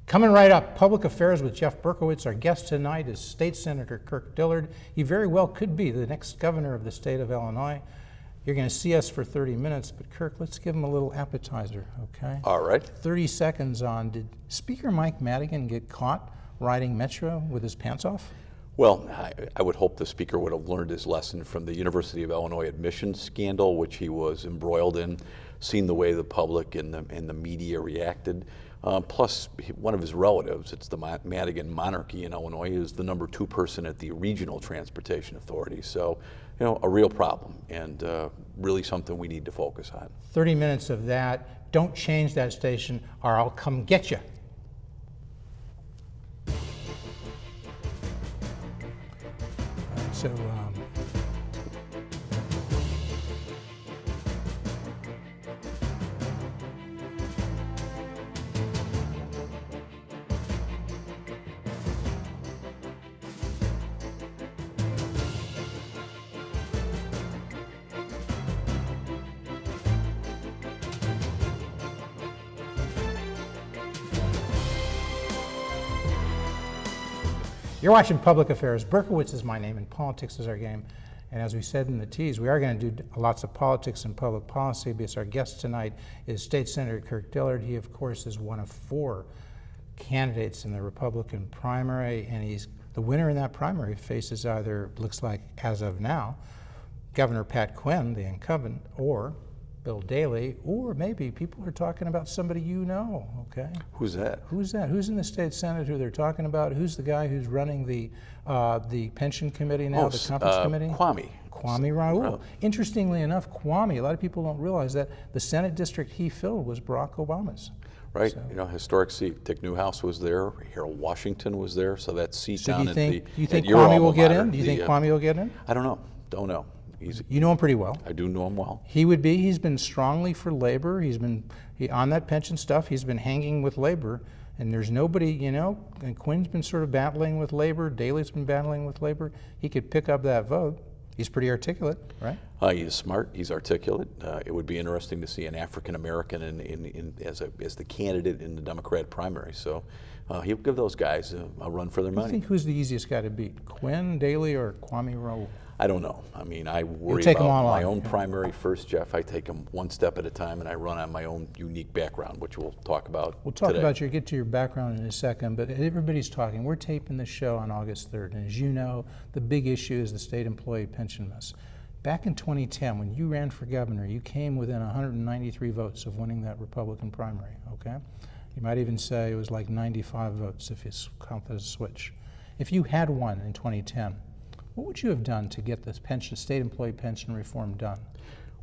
Coming right up, Public Affairs with Jeff Berkowitz. Our guest tonight is State Senator Kirk Dillard. He very well could be the next governor of the state of Illinois. You're going to see us for 30 minutes, but Kirk, let's give him a little appetizer, okay? All right. 30 seconds on, did Speaker Mike Madigan get caught riding Metro with his pants off? Well, I would hope the Speaker would have learned his lesson from the University of Illinois admissions scandal, which he was embroiled in, seen the way the public and the media reacted. Plus, one of his relatives, it's the Madigan monarchy in Illinois, is the number 2 person at the Regional Transportation Authority. So, you know, a real problem and really something we need to focus on. 30 minutes of that. Don't change that station or I'll come get you. So, you're watching Public Affairs. Berkowitz is my name and politics is our game. And as we said in the tease, we are going to do lots of politics and public policy because our guest tonight is State Senator Kirk Dillard. He, of course, is one of 4 candidates in the Republican primary, and he's the winner in that primary faces either, looks like as of now, Governor Pat Quinn, the incumbent, or Bill Daley, or maybe people are talking about somebody you know, okay? Who's that? Who's that? Who's in the state senate who they're talking about? Who's the guy who's running the pension committee now, the conference committee? Kwame Raoul. Interestingly enough, Kwame, a lot of people don't realize that the Senate district he filled was Barack Obama's. Right, So, you know, historic seat. Dick Newhouse was there, Harold Washington was there, so that seat down do you think your Kwame alma will get mater, in? Do you think Kwame will get in? I don't know. You know him pretty well. I do know him well. He's been strongly for labor. On that pension stuff, he's been hanging with labor. And there's nobody, you know, and Quinn's been sort of battling with labor. Daley's been battling with labor. He could pick up that vote. He's pretty articulate, right? He's smart. He's articulate. It would be interesting to see an African American as the candidate in the Democrat primary. So he'll give those guys a run for their money. You think who's the easiest guy to beat, Quinn, Daley, or Kwame Raoul? I don't know. I mean, I worry take 'em about all my on, own yeah. primary first, Jeff. I take them one step at a time, and I run on my own unique background, which we'll talk about We'll talk today. about get to your background in a second, but everybody's talking. We're taping this show on August 3rd, and as you know, the big issue is the state employee pension mess. Back in 2010, when you ran for governor, you came within 193 votes of winning that Republican primary, okay? You might even say it was like 95 votes if you count that as a switch. If you had won in 2010, what would you have done to get this state employee pension reform done?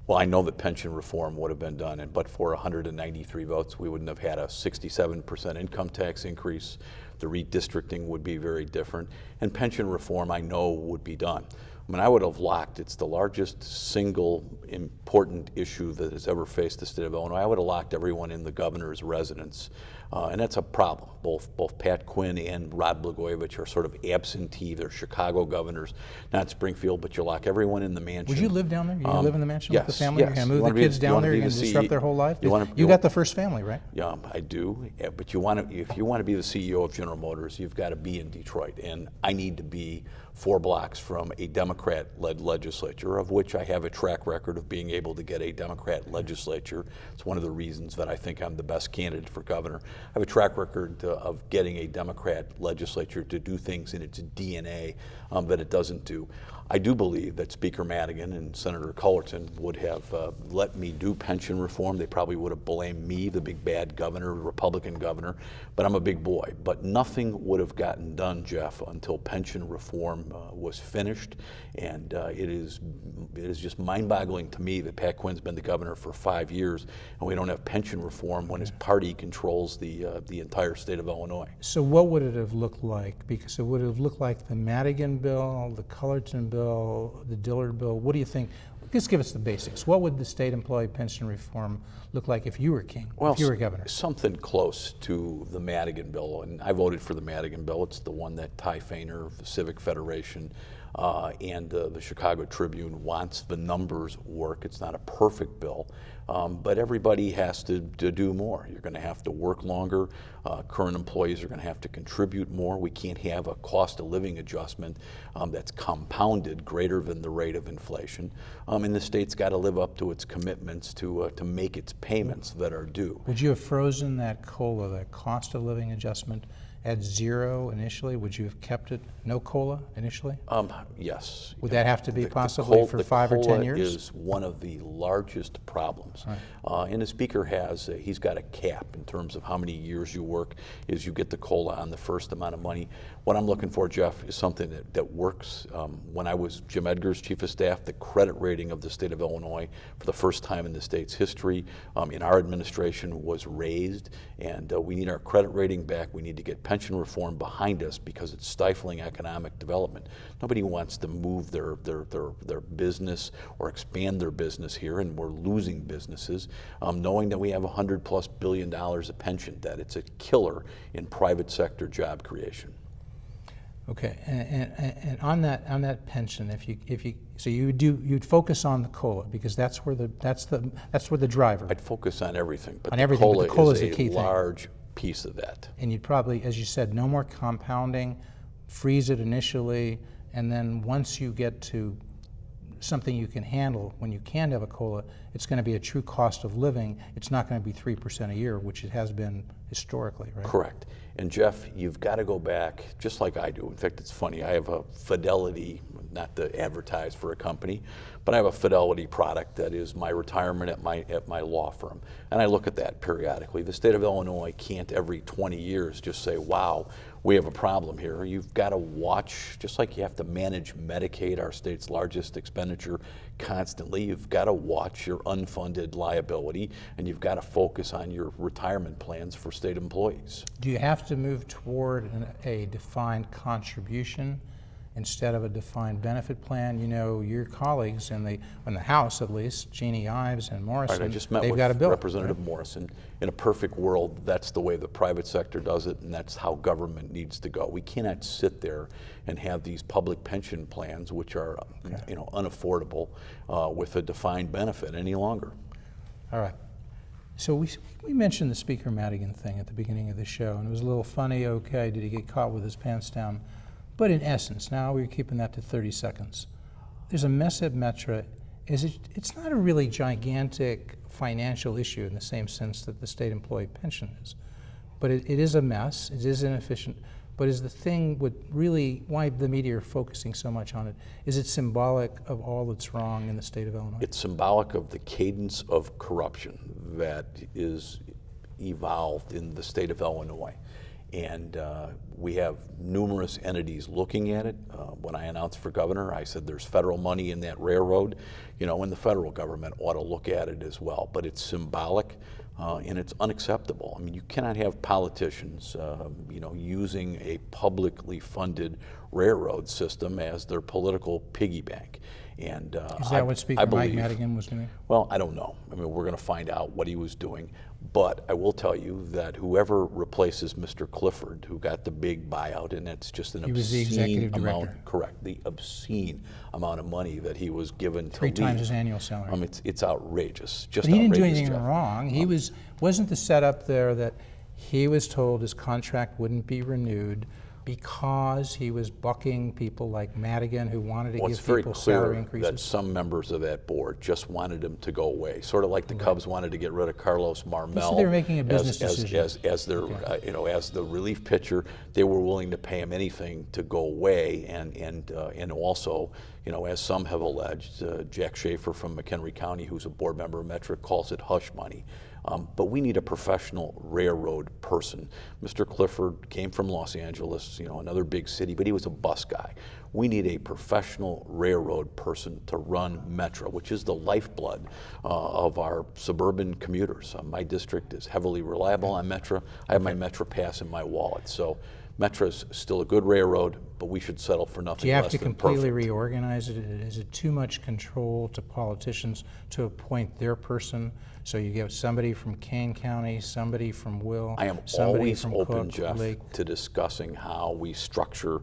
Well, I know that pension reform would have been done, but for 193 votes, we wouldn't have had a 67% income tax increase. The redistricting would be very different, and pension reform, I know, would be done. I mean, I would have locked, it's the largest single important issue that has ever faced the state of Illinois. I would have locked everyone in the governor's residence. And that's a problem. Both Pat Quinn and Rod Blagojevich are sort of absentee. They're Chicago governors, not Springfield, but you lock everyone in the mansion. Would you live down there? You live in the mansion yes, with the family? yes. You're going to move the kids down there? You're going to disrupt their whole life? You got the first family, right? Yeah, I do. Yeah, but if you want to be the CEO of General Motors, you've got to be in Detroit. And I need to be 4 blocks from a Democrat-led legislature, of which I have a track record of being able to get a Democrat legislature. It's one of the reasons that I think I'm the best candidate for governor. I have a track record of getting a Democrat legislature to do things in its DNA that it doesn't do. I do believe that Speaker Madigan and Senator Cullerton would have let me do pension reform. They probably would have blamed me, the big bad governor, Republican governor, but I'm a big boy. But nothing would have gotten done, Jeff, until pension reform was finished. And it is just mind-boggling to me that Pat Quinn's been the governor for 5 years and we don't have pension reform when his party controls the entire state of Illinois. So what would it have looked like? Because it would have looked like the Madigan bill, the Cullerton bill, the Dillard bill. What do you think? Just give us the basics. What would the state employee pension reform look like if you were king, if you were governor? Something close to the Madigan bill, and I voted for the Madigan bill. It's the one that Ty Fainer of the Civic Federation and the Chicago Tribune wants the numbers work. It's not a perfect bill, but everybody has to do more. You're going to have to work longer. Current employees are going to have to contribute more. We can't have a cost of living adjustment that's compounded greater than the rate of inflation. And the state's got to live up to its commitments to make its payments that are due. Would you have frozen that COLA, that cost of living adjustment, at zero initially? Would you have kept it no COLA initially? Yes. Would that have to be possibly for 5 or 10 years? The COLA is one of the largest problems. Right. And the Speaker he's got a cap in terms of how many years you work, is you get the COLA on the first amount of money. What I'm looking for, Jeff, is something that works. When I was Jim Edgar's chief of staff, the credit rating of the state of Illinois, for the first time in the state's history, in our administration, was raised, and we need our credit rating back. We need to get pension reform behind us because it's stifling economic development. Nobody wants to move their business or expand their business here, and we're losing businesses, knowing that we have $100+ billion of pension debt. It's a killer in private sector job creation. Okay, and on that pension, you'd focus on the COLA because that's where the driver. I'd focus on everything, but on the everything, COLA, but the COLA is a the key large piece of that. And you'd probably, as you said, no more compounding, freeze it initially, and then once you get to something you can handle, when you can have a COLA, it's going to be a true cost of living. It's not going to be 3% a year, which it has been historically, right? Correct. And Jeff, you've got to go back, just like I do. In fact, it's funny, I have a Fidelity, not to advertise for a company, but I have a Fidelity product that is my retirement at my law firm. And I look at that periodically. The state of Illinois can't every 20 years just say, wow, we have a problem here. You've got to watch, just like you have to manage Medicaid, our state's largest expenditure, constantly. You've got to watch your unfunded liability, and you've got to focus on your retirement plans for state employees. Do you have to move toward a defined contribution instead of a defined benefit plan? You know, your colleagues in the House, at least, Jeannie Ives and Morrison, right, I just met they've with got a bill. Representative Morrison. In a perfect world, that's the way the private sector does it, and that's how government needs to go. We cannot sit there and have these public pension plans, which are unaffordable, with a defined benefit any longer. All right. So we mentioned the Speaker Madigan thing at the beginning of the show, and it was a little funny. Okay, did he get caught with his pants down? But in essence, now we're keeping that to 30 seconds. There's a mess at Metra. It's not a really gigantic financial issue in the same sense that the state employee pension is. But it is a mess, it is inefficient. But is the thing why the media are focusing so much on it, is it symbolic of all that's wrong in the state of Illinois? It's symbolic of the cadence of corruption that is evolved in the state of Illinois. And we have numerous entities looking at it. When I announced for governor, I said there's federal money in that railroad, and the federal government ought to look at it as well. But it's symbolic and it's unacceptable. I mean, you cannot have politicians, using a publicly funded railroad system as their political piggy bank. And is that what Speaker Mike Madigan was doing? Well, I don't know. I mean, we're going to find out what he was doing. But I will tell you that whoever replaces Mr. Clifford, who got the big buyout, and it's just an obscene amount, correct, the obscene amount of money that he was given to 3 times his annual salary. It's outrageous, just but he outrageous. Didn't do anything Jeff. wrong. Wasn't the setup there that he was told his contract wouldn't be renewed because he was bucking people like Madigan who wanted to give people salary increases? That some members of that board just wanted him to go away, sort of like the Cubs wanted to get rid of Carlos Marmel. So they were making a business decision. As their, as the relief pitcher, they were willing to pay him anything to go away, and also, as some have alleged, Jack Schaefer from McHenry County, who's a board member of Metric, calls it hush money. But we need a professional railroad person. Mr. Clifford came from Los Angeles, another big city, but he was a bus guy. We need a professional railroad person to run Metra, which is the lifeblood of our suburban commuters. My district is heavily reliable on Metra. I have my Metra pass in my wallet. So Metra's still a good railroad, but we should settle for nothing Do you have less to than completely perfect. reorganize it? Is it too much control to politicians to appoint their person? So you get somebody from Kane County, somebody from Will, I am somebody always from open, Cook, Jeff, Lake. to discussing how we structure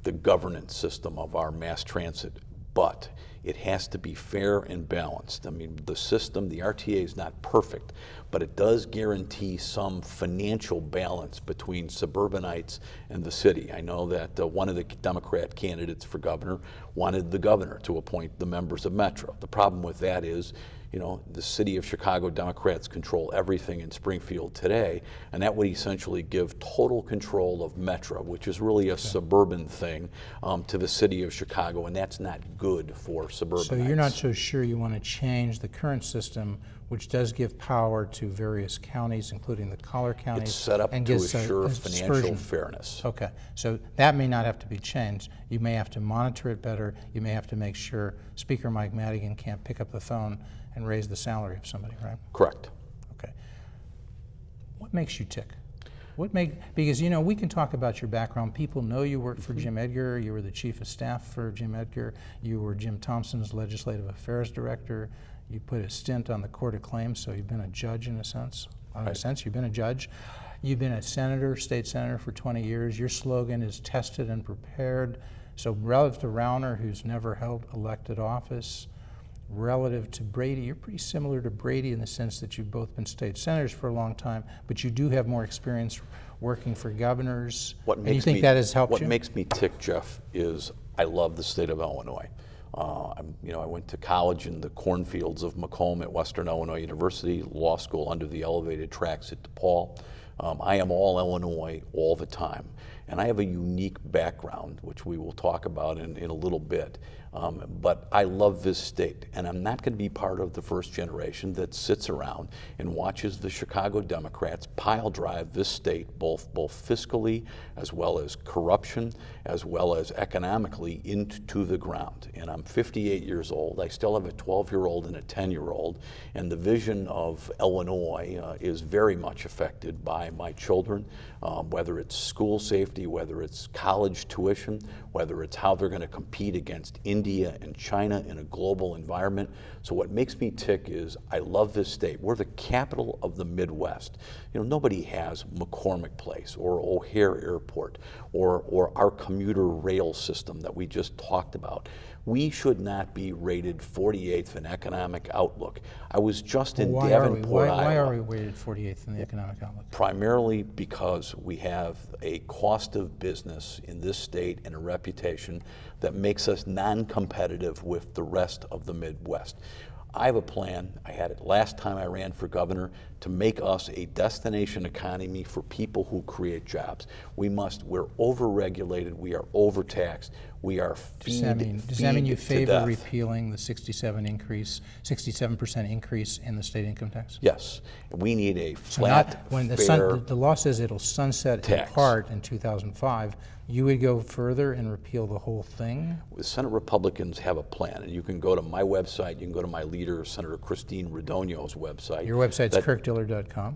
the governance system of our mass transit, but it has to be fair and balanced. I mean, the system, the RTA is not perfect, but it does guarantee some financial balance between suburbanites and the city. I know that one of the Democrat candidates for governor wanted the governor to appoint the members of Metro. The problem with that is, you know, the city of Chicago Democrats control everything in Springfield today, and that would essentially give total control of Metro, which is really a suburban thing, to the city of Chicago, and that's not good for suburbanites. So you're not so sure you want to change the current system, which does give power to various counties, including the collar counties. It's set up and to gives assure a financial dispersion. fairness. Okay, so that may not have to be changed. You may have to monitor it better. You may have to make sure Speaker Mike Madigan can't pick up the phone and raise the salary of somebody, right? Correct. Okay. What makes you tick? Because, you know, we can talk about your background. People know you worked for Jim Edgar. You were the chief of staff for Jim Edgar. You were Jim Thompson's legislative affairs director. You put a stint on the Court of Claims, so you've been a judge in a sense. You've been a judge. You've been a senator, state senator for 20 years. Your slogan is tested and prepared. So relative to Rauner, who's never held elected office, relative to Brady, you're pretty similar to Brady in the sense that you've both been state senators for a long time, but you do have more experience working for governors. And you think that has helped you? What makes me tick, Jeff, is I love the state of Illinois. I went to college in the cornfields of Macomb at Western Illinois University, law school under the elevated tracks at DePaul. I am all Illinois all the time. And I have a unique background, which we will talk about in a little bit. But I love this state, and I'm not going to be part of the first generation that sits around and watches the Chicago Democrats pile drive this state, both fiscally as well as corruption, as well as economically, into the ground. And I'm 58 years old. I still have a 12-year-old and a 10-year-old, and the vision of Illinois is very much affected by my children, whether it's school safety, whether it's college tuition, whether it's how they're going to compete against India and China in a global environment. So what makes me tick is I love this state. We're the capital of the Midwest. You know, nobody has McCormick Place or O'Hare Airport or our commuter rail system that we just talked about. We should not be rated 48th in economic outlook. I was just in Davenport, Iowa. Why are we rated 48th in the economic outlook? Primarily because we have a cost of business in this state and a reputation that makes us non-competitive with the rest of the Midwest. I have a plan, I had it last time I ran for governor, to make us a destination economy for people who create jobs. We're over-regulated, we are overtaxed, we are Does that mean you favor repealing the 67% increase in the state income tax? Yes. We need a flat, the law says it'll sunset tax. in part in 2005. You would go further and repeal the whole thing? The Senate Republicans have a plan, and you can go to my website, you can go to my leader, Senator Christine Radogno's website. Your website's kirkdillard.com?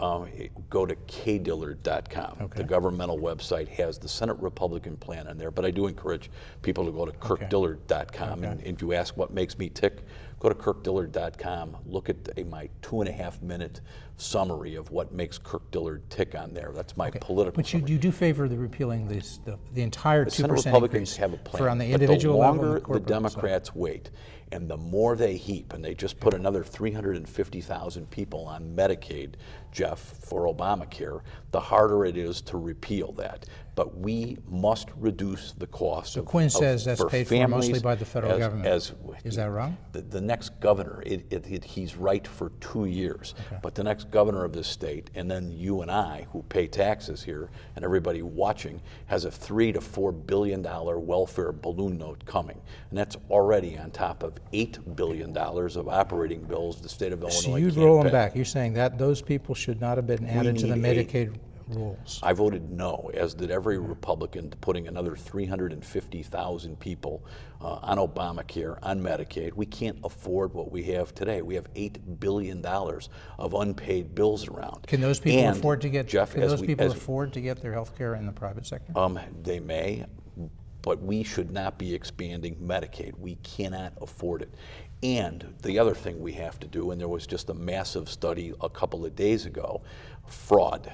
Go to kdillard.com. Okay. The governmental website has the Senate Republican plan in there, but I do encourage people to go to kirkdillard.com. Okay. And if you ask what makes me tick, go to kirkdillard.com, look at my 2.5-minute summary of what makes Kirk Dillard tick on there. That's my political But you do favor the repealing the entire 2% increase. Senate Republicans have a plan, for on the but individual the longer level and the Democrats wait, and the more they heap, and they just put another 350,000 people on Medicaid, Jeff, for Obamacare, the harder it is to repeal that. But we must reduce the cost. So Quinn says that's paid for mostly by the federal government. Is that wrong? The next governor, he's right for 2 years. Okay. But the next governor of this state, and then you and I, who pay taxes here, and everybody watching, has a $3 to $4 billion welfare balloon note coming. And that's already on top of $8 billion of operating bills the state of Illinois So you'd can't roll them pay. back. You're saying that those people should not have been added to the Medicaid rules. I voted no, as did every Republican, to putting another 350,000 people on Obamacare, on Medicaid. We can't afford what we have today. We have $8 billion of unpaid bills around. Can those people And, afford to get? Jeff, can those people afford to get their health care in the private sector? They may, but we should not be expanding Medicaid. We cannot afford it. And the other thing we have to do, and there was just a massive study a couple of days ago, fraud.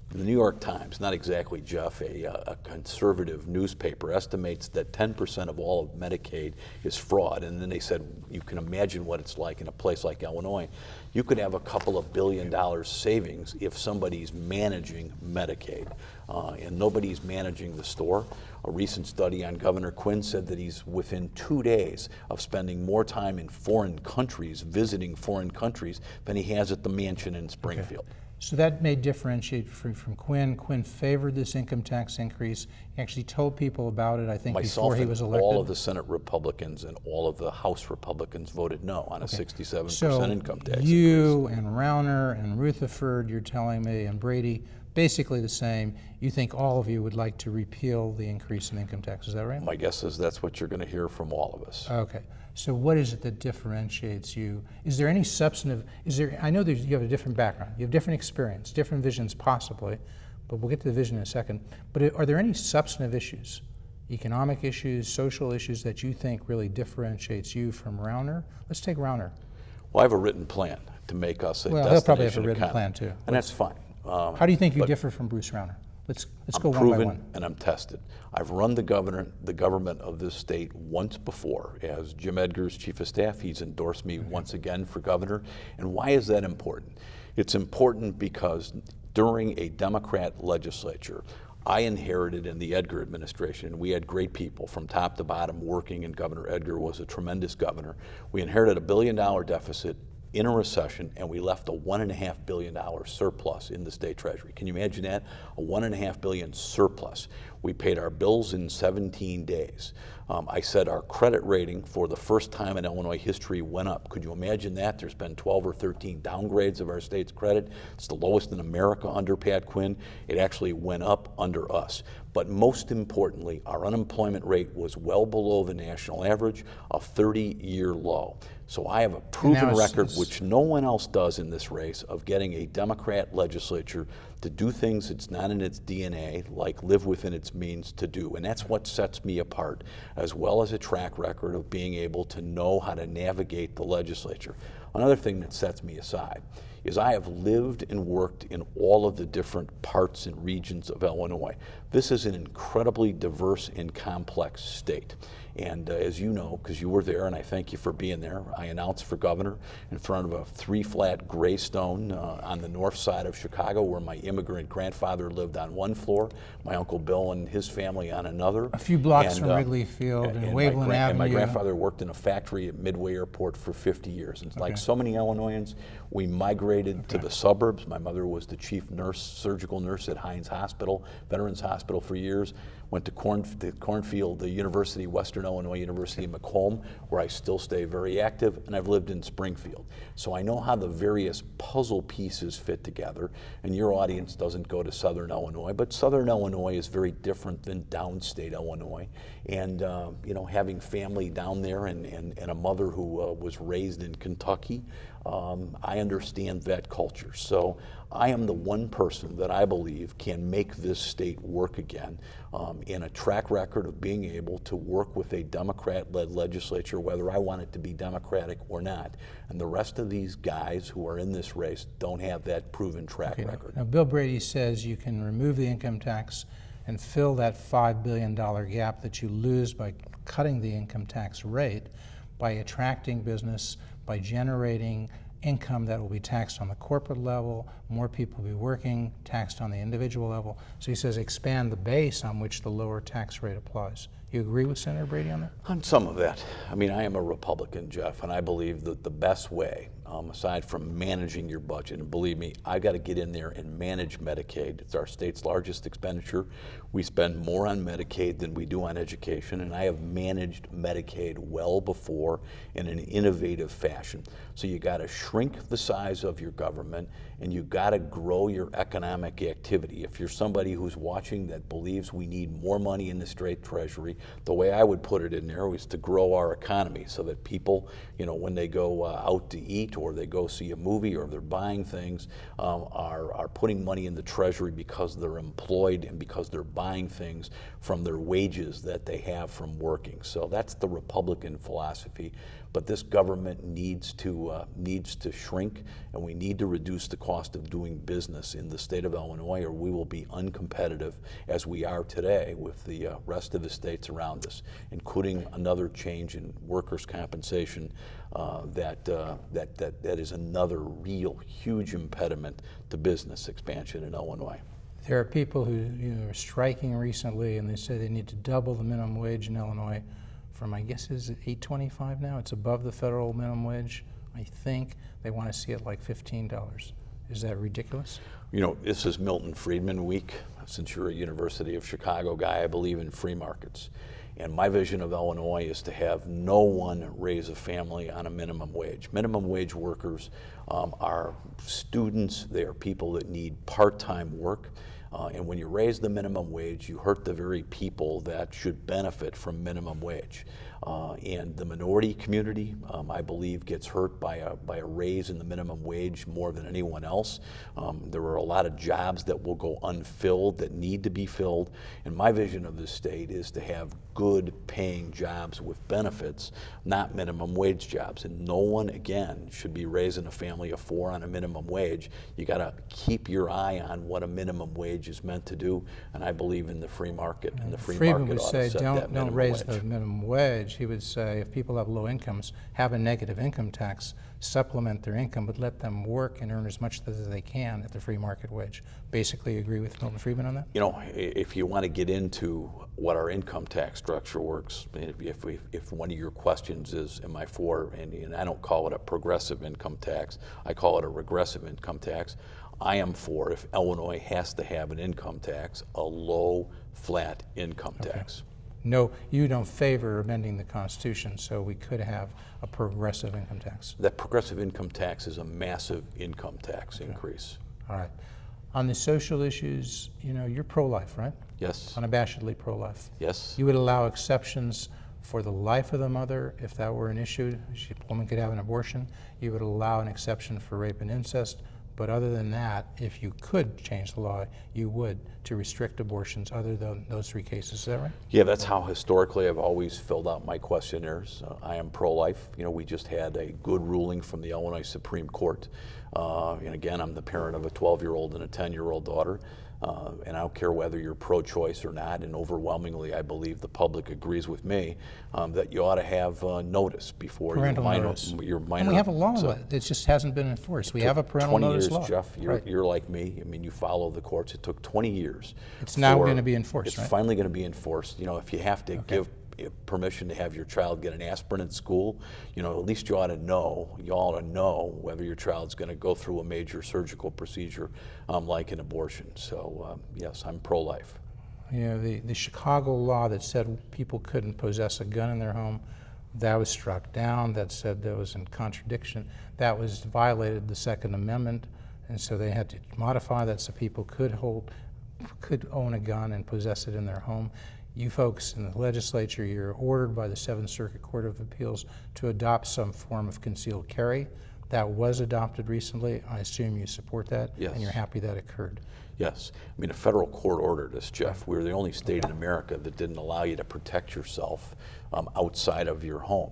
The New York Times, not exactly, Jeff, a conservative newspaper, estimates that 10% of all of Medicaid is fraud. And then they said, you can imagine what it's like in a place like Illinois. You could have a couple of $1 billion savings if somebody's managing Medicaid. And nobody's managing the store. A recent study on Governor Quinn said that he's within 2 days of spending more time in foreign countries, visiting foreign countries, than he has at the mansion in Springfield. Okay. So that may differentiate from Quinn. Quinn favored this income tax increase. He actually told people about it, I think, before he was elected. All of the Senate Republicans and all of the House Republicans voted no on a 67% income tax increase. You and Rauner and Rutherford, you're telling me, and Brady, basically the same. You think all of you would like to repeal the increase in income tax, is that right? My guess is that's what you're going to hear from all of us. Okay. So what is it that differentiates you? Is there any substantive, I know that you have a different background, you have different experience, different visions possibly, but we'll get to the vision in a second. But are there any substantive issues, economic issues, social issues that you think really differentiates you from Rauner? Let's take Rauner. Well, I have a written plan to make us a destination Well, he'll probably have a written economy. plan too. And that's fine. How do you think you differ from Bruce Rauner? Let's go I'm one by proven one. and I'm tested. I've run the government of this state once before as Jim Edgar's chief of staff. He's endorsed me once again for governor. And why is that important? It's important because during a Democrat legislature, I inherited in the Edgar administration, and we had great people from top to bottom working, and Governor Edgar was a tremendous governor. We inherited a $1 billion deficit in a recession, and we left a $1.5 billion surplus in the state treasury. Can you imagine that? A $1.5 billion surplus. We paid our bills in 17 days. I said our credit rating for the first time in Illinois history went up. Could you imagine that? There's been 12 or 13 downgrades of our state's credit. It's the lowest in America under Pat Quinn. It actually went up under us. But most importantly, our unemployment rate was well below the national average, a 30-year low. So I have a proven record, which no one else does in this race, of getting a Democrat legislature to do things it's not in its DNA, like live within its means to do. And that's what sets me apart, as well as a track record of being able to know how to navigate the legislature. Another thing that sets me aside is I have lived and worked in all of the different parts and regions of Illinois. This is an incredibly diverse and complex state. And as you know, because you were there, and I thank you for being there, I announced for governor in front of a 3-flat gray stone on the north side of Chicago, where my immigrant grandfather lived on one floor, my Uncle Bill and his family on another. A few blocks from Wrigley Field and Waveland Avenue. And my grandfather worked in a factory at Midway Airport for 50 years. And like so many Illinoisans, we migrated to the suburbs. My mother was the chief nurse, surgical nurse at Hines Hospital, Veterans Hospital for years. Went to Cornfield, the University, Western Illinois University in Macomb, where I still stay very active, and I've lived in Springfield. So I know how the various puzzle pieces fit together, and your audience doesn't go to Southern Illinois, but Southern Illinois is very different than downstate Illinois. And you know, having family down there and a mother who was raised in Kentucky, I understand that culture. So I am the one person that I believe can make this state work again, in a track record of being able to work with a Democrat-led legislature, whether I want it to be Democratic or not. And the rest of these guys who are in this race don't have that proven track record. Now, Bill Brady says you can remove the income tax and fill that $5 billion gap that you lose by cutting the income tax rate by attracting business, by generating income that will be taxed on the corporate level, more people will be working, taxed on the individual level. So he says expand the base on which the lower tax rate applies. You agree with Senator Brady on that? On some of that. I mean, I am a Republican, Jeff, and I believe that the best way aside from managing your budget. And believe me, I got to get in there and manage Medicaid. It's our state's largest expenditure. We spend more on Medicaid than we do on education, and I have managed Medicaid well before in an innovative fashion. So you got to shrink the size of your government, and you got to grow your economic activity. If you're somebody who's watching that believes we need more money in the state treasury, the way I would put it in there is to grow our economy so that people, when they go out to eat or they go see a movie or they're buying things, are putting money in the treasury because they're employed and because they're buying things from their wages that they have from working. So that's the Republican philosophy. But this government needs to shrink, and we need to reduce the cost of doing business in the state of Illinois, or we will be uncompetitive as we are today with the rest of the states around us, including another change in workers' compensation that is another real huge impediment to business expansion in Illinois. There are people who are striking recently, and they say they need to double the minimum wage in Illinois from, I guess, is it $8.25 now? It's above the federal minimum wage. I think they want to see it like $15. Is that ridiculous? This is Milton Friedman week. Since you're a University of Chicago guy, I believe in free markets. And my vision of Illinois is to have no one raise a family on a minimum wage. Minimum wage workers are students. They are people that need part-time work. And when you raise the minimum wage, you hurt the very people that should benefit from minimum wage. And the minority community, I believe, gets hurt by a raise in the minimum wage more than anyone else. There are a lot of jobs that will go unfilled that need to be filled. And my vision of this state is to have good paying jobs with benefits, not minimum wage jobs. And no one, again, should be raising a family of 4 on a minimum wage. You got to keep your eye on what a minimum wage is meant to do. And I believe in the free market. And the free Friedman market would ought say, to set that don't minimum raise wage. the minimum wage. He would say, if people have low incomes, have a negative income tax, supplement their income, but let them work and earn as much as they can at the free market wage. Basically agree with Milton Friedman on that? If you want to get into what our income tax structure works, if one of your questions is, am I for, and I don't call it a progressive income tax, I call it a regressive income tax. I am for, if Illinois has to have an income tax, a low, flat income tax. No, you don't favor amending the Constitution, so we could have a progressive income tax. That progressive income tax is a massive income tax increase. All right. On the social issues, you're pro-life, right? Yes. Unabashedly pro-life. Yes. You would allow exceptions for the life of the mother if that were an issue. A woman could have an abortion. You would allow an exception for rape and incest. But other than that, if you could change the law, you would, to restrict abortions other than those 3 cases. Is that right? Yeah, that's how historically I've always filled out my questionnaires. I am pro-life. We just had a good ruling from the Illinois Supreme Court. And again, I'm the parent of a 12-year-old and a 10-year-old daughter. And I don't care whether you're pro-choice or not, and overwhelmingly I believe the public agrees with me, that you ought to have notice before parental your notice. minor. And we have a law, it just hasn't been enforced. We have a parental 20 notice years, law. Jeff, Right. you're like me. You follow the courts. It took 20 years. It's now going to be enforced, It's right? finally going to be enforced. If you have to give permission to have your child get an aspirin at school, at least you ought to know whether your child's going to go through a major surgical procedure like an abortion. So yes, I'm pro-life. The Chicago law that said people couldn't possess a gun in their home, that was struck down. That said that was in contradiction. That was violated the Second Amendment, and so they had to modify that so people could own a gun and possess it in their home. You folks in the legislature, you're ordered by the Seventh Circuit Court of Appeals to adopt some form of concealed carry. That was adopted recently. I assume you support that, Yes. and you're happy that occurred. Yes. A federal court ordered us, Jeff. We're the only state in America that didn't allow you to protect yourself outside of your home.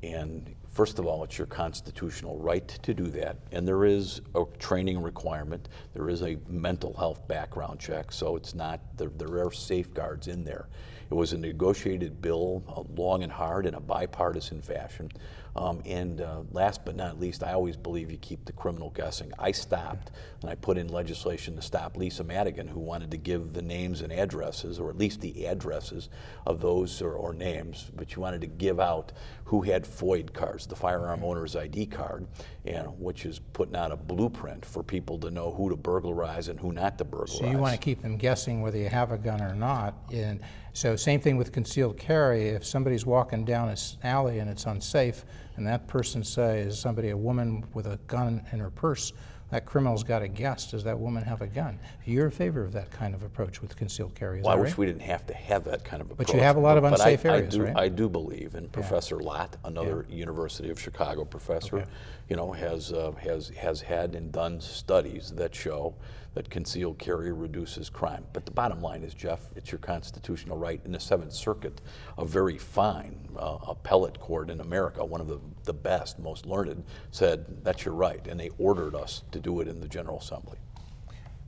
And first of all, it's your constitutional right to do that. And there is a training requirement. There is a mental health background check. So it's not, there are safeguards in there. It was a negotiated bill, long and hard, in a bipartisan fashion. And last but not least, I always believe you keep the criminal guessing. I stopped, and I put in legislation to stop Lisa Madigan, who wanted to give the names and addresses, or at least the addresses of those or names, but you wanted to give out who had FOID cards. firearms, the firearm owner's ID card, and which is putting out a blueprint for people to know who to burglarize and who not to burglarize. So you want to keep them guessing whether you have a gun or not. And so same thing with concealed carry. If somebody's walking down an alley and it's unsafe, and that person says a woman with a gun in her purse, that criminal's got to guess, does that woman have a gun? You're in favor of that kind of approach with concealed carry, is Well, that I right? wish we didn't have to have that kind of approach. But you have a lot of unsafe but areas, right? I do believe, and Professor Lott, another University of Chicago professor, has had and done studies that show that concealed carry reduces crime. But the bottom line is, Jeff, it's your constitutional right. In the Seventh Circuit, a very fine appellate court in America, one of the best, most learned, said that's your right, and they ordered us to do it in the General Assembly.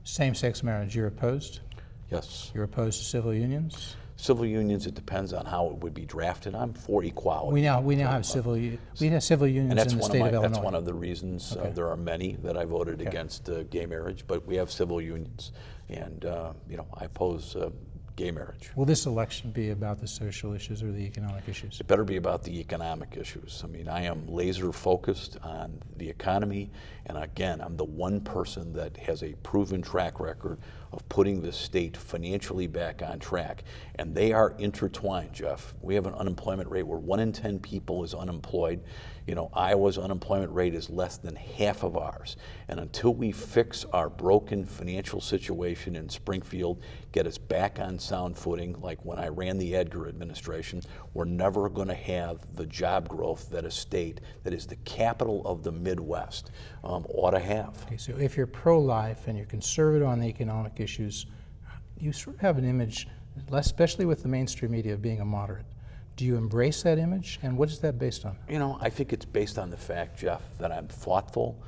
Same-sex marriage, you're opposed? Yes. You're opposed to civil unions? Civil unions, it depends on how it would be drafted. I'm for equality. We now have civil unions in the state of Illinois. That's one of the reasons. There are many that I voted against gay marriage, but we have civil unions, and I oppose gay marriage. Will this election be about the social issues or the economic issues? It better be about the economic issues. I mean, I am laser focused on the economy, and again, I'm the one person that has a proven track record of putting the state financially back on track, and they are intertwined, Jeff. We have an unemployment rate where 1 in 10 people is unemployed. Iowa's unemployment rate is less than half of ours, and until we fix our broken financial situation in Springfield, get us back on sound footing, like when I ran the Edgar administration, we're never going to have the job growth that a state that is the capital of the Midwest ought to have. Okay, so if you're pro-life and you're conservative on the economic issues, you sort of have an image, especially with the mainstream media, of being a moderate. Do you embrace that image, and what is that based on? I think it's based on the fact, Jeff, that I'm thoughtful,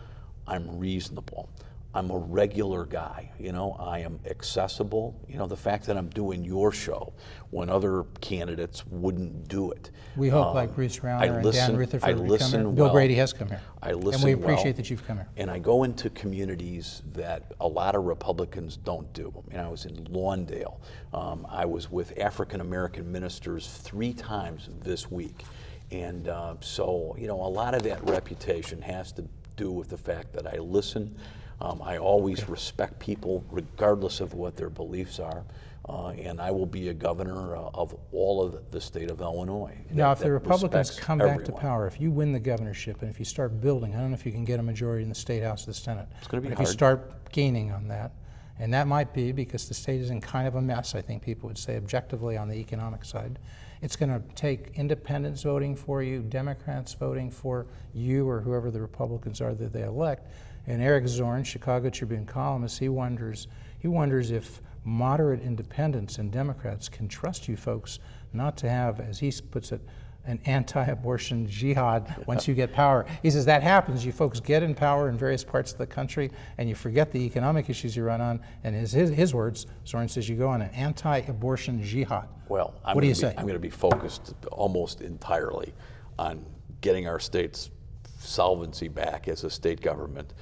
I'm reasonable, I'm a regular guy, I am accessible. The fact that I'm doing your show when other candidates wouldn't do it. We hope, like Bruce Rauner and Dan Rutherford, come here. Bill well. Brady has come here. I listen and we appreciate well, that you've come here. And I go into communities that a lot of Republicans don't do. I was in Lawndale. I was with African American ministers 3 times this week. And so, a lot of that reputation has to do with the fact that I listen. I always respect people regardless of what their beliefs are. And I will be a governor of all of the state of Illinois. Now, if the Republicans come back to everyone. power, if you win the governorship, and if you start building, I don't know if you can get a majority in the State House or the Senate. It's going to be but hard. If you start gaining on that, and that might be because the state is in kind of a mess, I think people would say objectively on the economic side. It's going to take independents voting for you, Democrats voting for you or whoever the Republicans are that they elect. And Eric Zorn, Chicago Tribune columnist, he wonders if moderate independents and Democrats can trust you folks not to have, as he puts it, an anti-abortion jihad once you get power. He says that happens. You folks get in power in various parts of the country and you forget the economic issues you run on. And his words, Zorn says, you go on an anti-abortion jihad. Well, what do you say? I'm going to be focused almost entirely on getting our state's solvency back as a state government,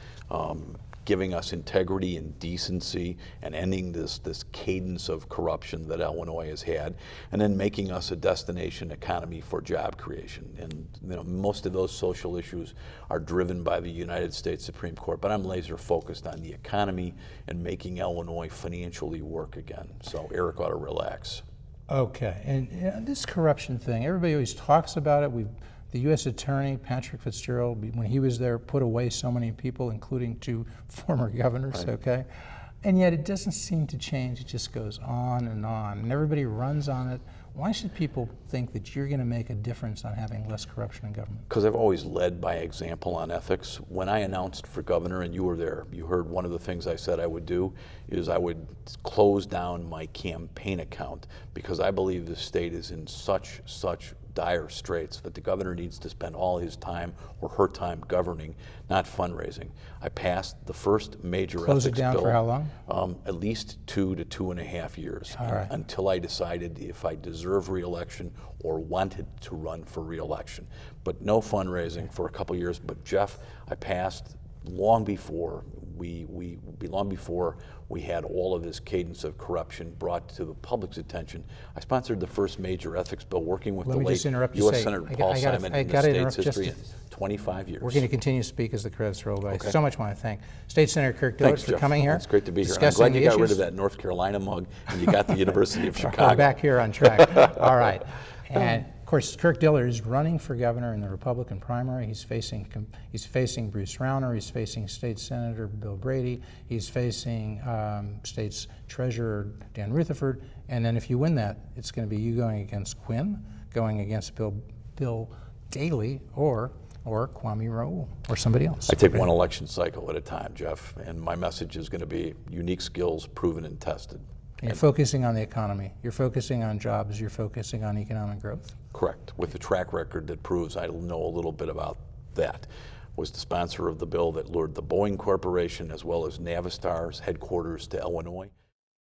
giving us integrity and decency and ending this cadence of corruption that Illinois has had, and then making us a destination economy for job creation. And most of those social issues are driven by the United States Supreme Court, but I'm laser focused on the economy and making Illinois financially work again. So Eric ought to relax. Okay, and this corruption thing, everybody always talks about it. The U.S. Attorney, Patrick Fitzgerald, when he was there, put away so many people, including 2 former governors, Right. okay? And yet it doesn't seem to change. It just goes on, and everybody runs on it. Why should people think that you're going to make a difference on having less corruption in government? Because I've always led by example on ethics. When I announced for governor, and you were there, you heard one of the things I said I would do is I would close down my campaign account because I believe the state is in such dire straits that the governor needs to spend all his time or her time governing, not fundraising. I passed the first major Close ethics it down bill. for how long? At least 2 to 2.5 years, All right. until I decided if I deserve re-election or wanted to run for re-election. But no fundraising for a couple years. But Jeff, I passed long before we had all of this cadence of corruption brought to the public's attention. I sponsored the first major ethics bill working with Let the me late just interrupt you. U.S. Say, Senator I Paul gotta- Simon I in the gotta state's interrupt history in just 25 years. We're going to continue to speak as the credits roll by. Okay. So much want to thank State Senator Kirk Dillard Thanks, for Jeff. coming here. It's great to be here. And I'm discussing glad you the got rid issues. of that North Carolina mug and you got the University of We're Chicago. back here on track. All right. And of course, Kirk Dillard is running for governor in the Republican primary. He's facing Bruce Rauner. He's facing State Senator Bill Brady. He's facing State's Treasurer Dan Rutherford. And then if you win that, it's going to be you going against Quinn, going against Bill Daley, or Kwame Raoul, or somebody else. I take one election cycle at a time, Jeff, and my message is going to be unique skills proven and tested. And you're focusing on the economy. You're focusing on jobs. You're focusing on economic growth. Correct, with the track record that proves I know a little bit about that. Was the sponsor of the bill that lured the Boeing Corporation as well as Navistar's headquarters to Illinois.